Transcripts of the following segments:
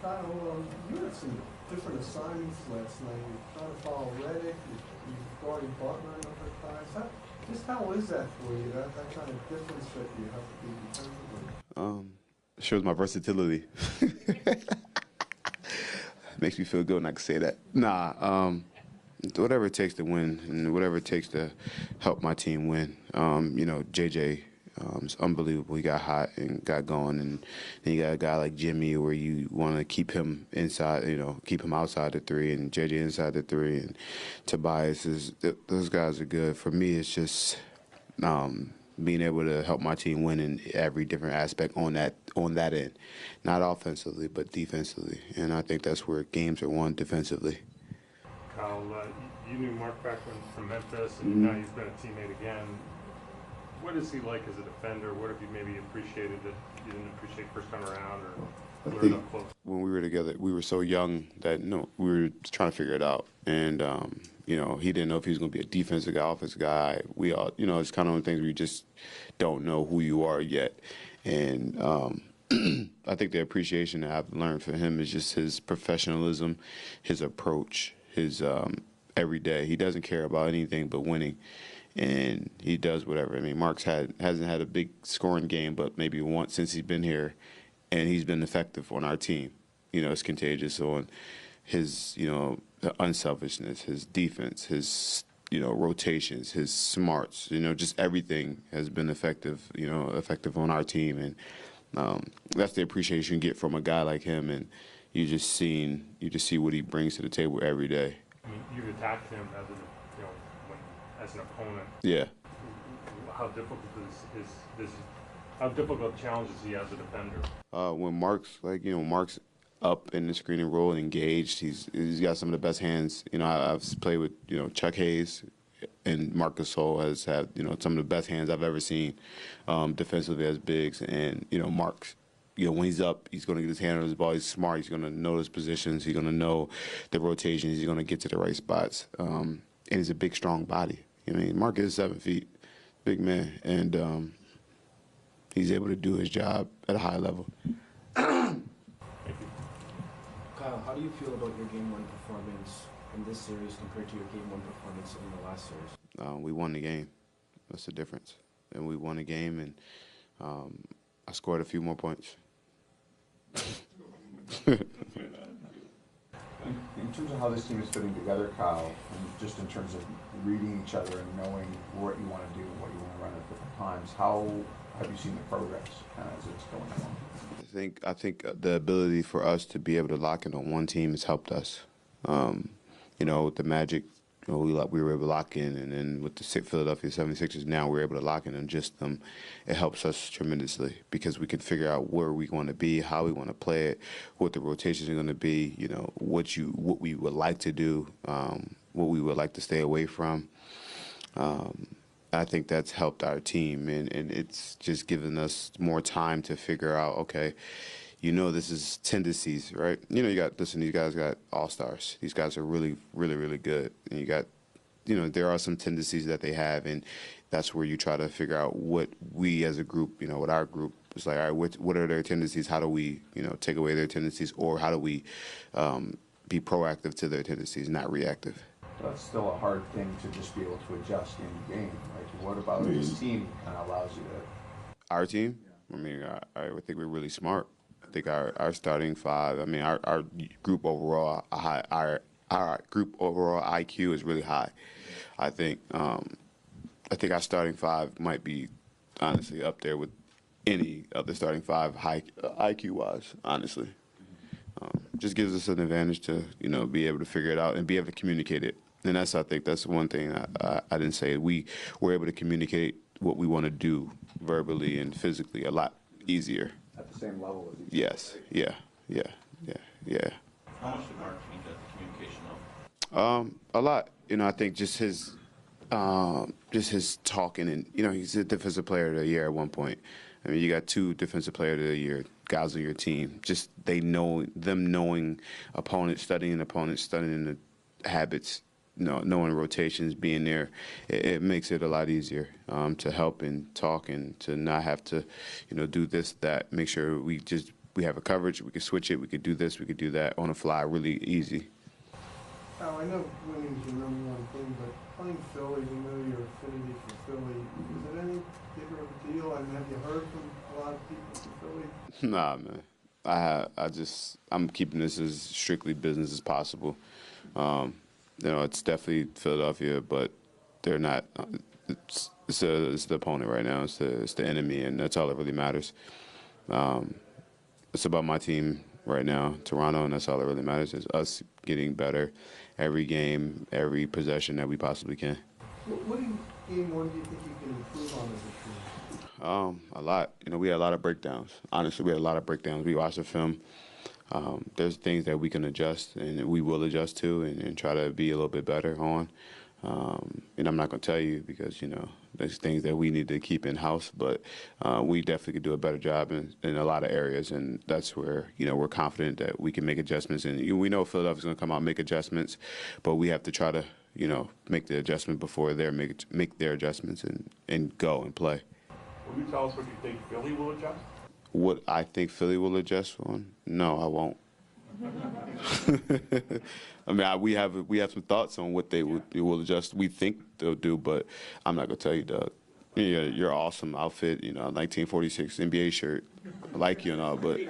Kyle, you had some different assignments last night. You trying to follow Reddick, you've guarded Butler a number of times. Just how is that for you, that kind of difference that you have to be defensively? It shows my versatility. Makes me feel good when I can say that. Whatever it takes to win and whatever it takes to help my team win. JJ is unbelievable. He got hot and got going, and then you got a guy like Jimmy where you want to keep him inside, keep him outside the three, and JJ inside the three, and Tobias those guys are good. For me, it's just being able to help my team win in every different aspect on that end, not offensively but defensively, and I think that's where games are won defensively. Kyle, you knew Mark back from Memphis, and now he's been a teammate again. What is he like as a defender? What have you maybe appreciated that you didn't appreciate first time around, or learned up close? When we were together, we were so young that we were trying to figure it out, and he didn't know if he was going to be a defensive guy, offensive guy. We all, it's kind of one of the things where you just don't know who you are yet, and I think the appreciation that I've learned from him is just his professionalism, his approach, his every day. He doesn't care about anything but winning, and he does whatever. I mean, Mark's hasn't had a big scoring game, but maybe once since he's been here, and he's been effective on our team. It's contagious on his, the unselfishness, his defense, his, rotations, his smarts, just everything has been effective, effective on our team. And that's the appreciation you get from a guy like him. And you just see what he brings to the table every day. I mean, you've attacked him as an opponent. Yeah. How difficult how difficult challenges he as a defender? When Mark's Mark's up in the screening role and engaged, he's got some of the best hands. I've played with Chuck Hayes, and Marc Gasol has had some of the best hands I've ever seen defensively as bigs. And Mark's, when he's up, he's going to get his hand on his ball. He's smart. He's going to know his positions. He's going to know the rotations. He's going to get to the right spots. And he's a big, strong body. Mark is 7 feet, big man, and he's able to do his job at a high level. Kyle, how do you feel about your Game 1 performance in this series compared to your Game 1 performance in the last series? We won the game. That's the difference. And we won the game, and I scored a few more points. In terms of how this team is fitting together, Kyle, and just in terms of reading each other and knowing what you want to do and what you want to run at different times, how have you seen the progress kind of as it's going along? I think the ability for us to be able to lock in on one team has helped us. With the Magic, we were able to lock in, and then with the Philadelphia 76ers, now we're able to lock in on just them. It helps us tremendously because we can figure out where we want to be, how we want to play it, what the rotations are going to be, what we would like to do, what we would like to stay away from. I think that's helped our team, and it's just given us more time to figure out, okay, this is tendencies, right? These guys got all-stars. These guys are really, really, really good. And you got, there are some tendencies that they have, and that's where you try to figure out what we as a group, what our group is like, all right, what are their tendencies? How do we, take away their tendencies, or how do we be proactive to their tendencies, not reactive? That's still a hard thing to just be able to adjust in game. Like, what about this team kind of allows you to? Our team? Yeah. I think we're really smart. I think our starting five. Our group overall, our group overall IQ is really high. I think our starting five might be honestly up there with any other starting five high IQ wise. Honestly, just gives us an advantage to be able to figure it out and be able to communicate it. And I think that's one thing I didn't say. We were able to communicate what we want to do verbally and physically a lot easier. At the same level as each other. Yes. Yeah. How much did Mark change at the communication level? A lot. I think just his talking, and he's a defensive player of the year at one point. You got 2 defensive player of the year guys on your team. Just knowing opponents, studying the habits, knowing rotations, being there, it makes it a lot easier to help and talk and to not have to, do this, that. Make sure we just we have a coverage, we could switch it, we could do this, we could do that on the fly, really easy. Al, I know winning's your number one thing, but playing Philly, we know your affinity for Philly. Is it any bigger of a deal? I mean, have you heard from a lot of people from Philly? Nah, man. I'm keeping this as strictly business as possible. It's definitely Philadelphia, but they're not. It's the opponent right now. It's the enemy, and that's all that really matters. It's about my team right now, Toronto, and that's all that really matters is us getting better every game, every possession that we possibly can. What do you, game one, do you think you can improve on as a team? A lot. We had a lot of breakdowns. Honestly, we had a lot of breakdowns. We watched the film. There's things that we can adjust and we will adjust to and try to be a little bit better on. And I'm not going to tell you because, there's things that we need to keep in-house, but we definitely could do a better job in a lot of areas, and that's where, we're confident that we can make adjustments. And we know Philadelphia's going to come out and make adjustments, but we have to try to, make the adjustment before they make their adjustments and go and play. Will you tell us what you think Philly will adjust? What I think Philly will adjust on? No, I won't. I mean, we have some thoughts on what they will adjust. We think they'll do, but I'm not gonna tell you, Doug. Your awesome outfit, 1946 NBA shirt. I like you and all, but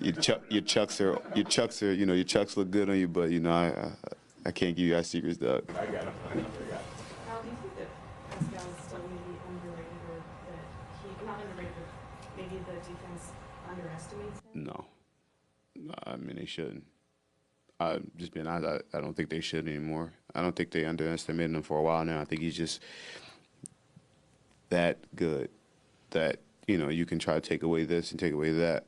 your chucks are, your chucks look good on you, but I can't give you our secrets, Doug. I got it. Al, do you think that Pascal is still maybe underrated, or that he, not underrated, but maybe the defense underestimates him? No. I mean, they shouldn't. Just being honest, I don't think they should anymore. I don't think they underestimated him for a while now. I think he's just that good that, you can try to take away this and take away that,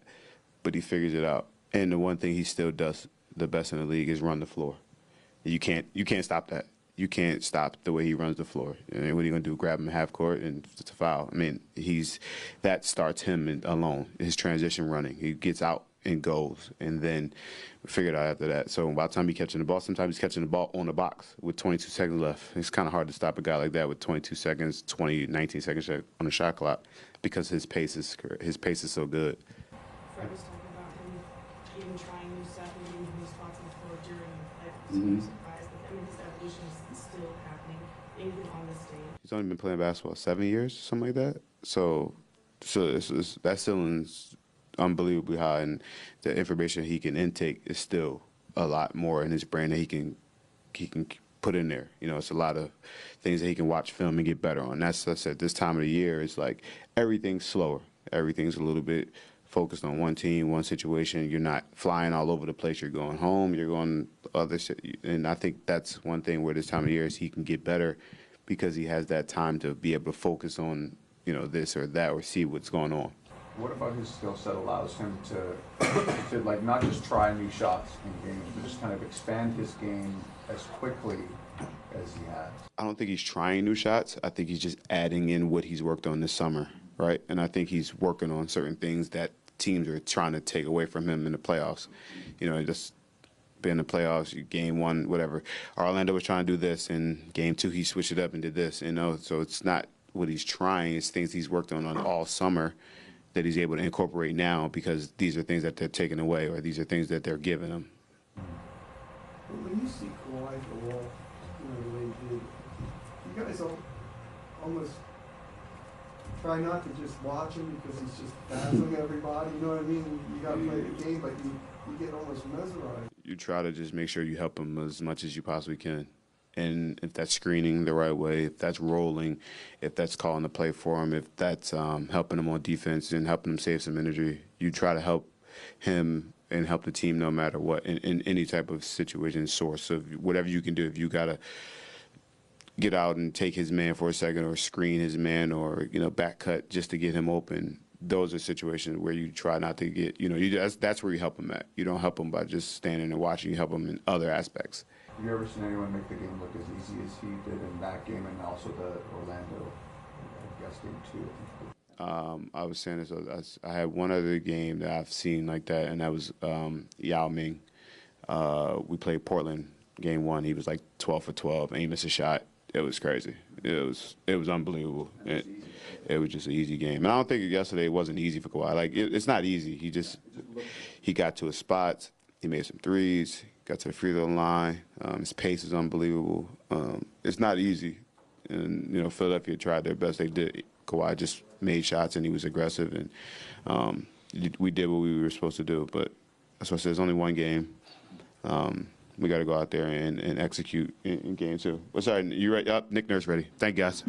but he figures it out. And the one thing he still does the best in the league is run the floor. You can't stop that. You can't stop the way he runs the floor. And what are you going to do, grab him half court and it's a foul? I mean, that starts him alone, his transition running. He gets out and goes, and then we figured out after that. So by the time he's catching the ball, sometimes he's catching the ball on the box with 22 seconds left. It's kind of hard to stop a guy like that with 22 seconds, 19 seconds on the shot clock because his pace is so good. Fred was talking about him even trying new stuff and getting new spots on the floor during the play. I was surprised that his evolution is still happening, even on this stage. He's only been playing basketball 7 years, something like that. So that ceiling's unbelievably high, and the information he can intake is still a lot more in his brain that he can put in there. It's a lot of things that he can watch film and get better on. That's I said, this time of the year, it's like everything's slower. Everything's a little bit focused on one team, one situation. You're not flying all over the place. You're going home. You're going other shit. And I think that's one thing where this time of year is he can get better because he has that time to be able to focus on, this or that or see what's going on. What about his skill set allows him to like not just try new shots in games, but just kind of expand his game as quickly as he has? I don't think he's trying new shots. I think he's just adding in what he's worked on this summer, right? And I think he's working on certain things that teams are trying to take away from him in the playoffs. Just being in the playoffs, game one, whatever. Orlando was trying to do this, and game two he switched it up and did this. So it's not what he's trying. It's things he's worked on all summer that he's able to incorporate now because these are things that they're taking away or these are things that they're giving him. When you see Kawhi go off, the way he did, you guys almost try not to just watch him because he's just dazzling everybody. You know what I mean? You got to play the game, but you get almost mesmerized. You try to just make sure you help him as much as you possibly can. And if that's screening the right way, if that's rolling, if that's calling the play for him, if that's helping him on defense and helping him save some energy, you try to help him and help the team no matter what in any type of situation source. So whatever you can do, if you got to get out and take his man for a second or screen his man or, back cut just to get him open, those are situations where you try not to get, that's where you help him at. You don't help him by just standing and watching. You help him in other aspects. Have you ever seen anyone make the game look as easy as he did in that game and also the Orlando, game too? I was saying this. I had one other game that I've seen like that, and that was Yao Ming. We played Portland game one. He was like 12 for 12, and he missed a shot. It was crazy. it was unbelievable. It was just an easy game. And I don't think yesterday wasn't easy for Kawhi. Like, it's not easy. He got to his spots. He made some threes, got to the free throw line. His pace is unbelievable. It's not easy. And, Philadelphia tried their best. They did. Kawhi just made shots, and he was aggressive. And we did what we were supposed to do. But that's why I said it's only one game. We got to go out there and execute in game two. Well, sorry, you right? Nick Nurse ready. Thank you, guys.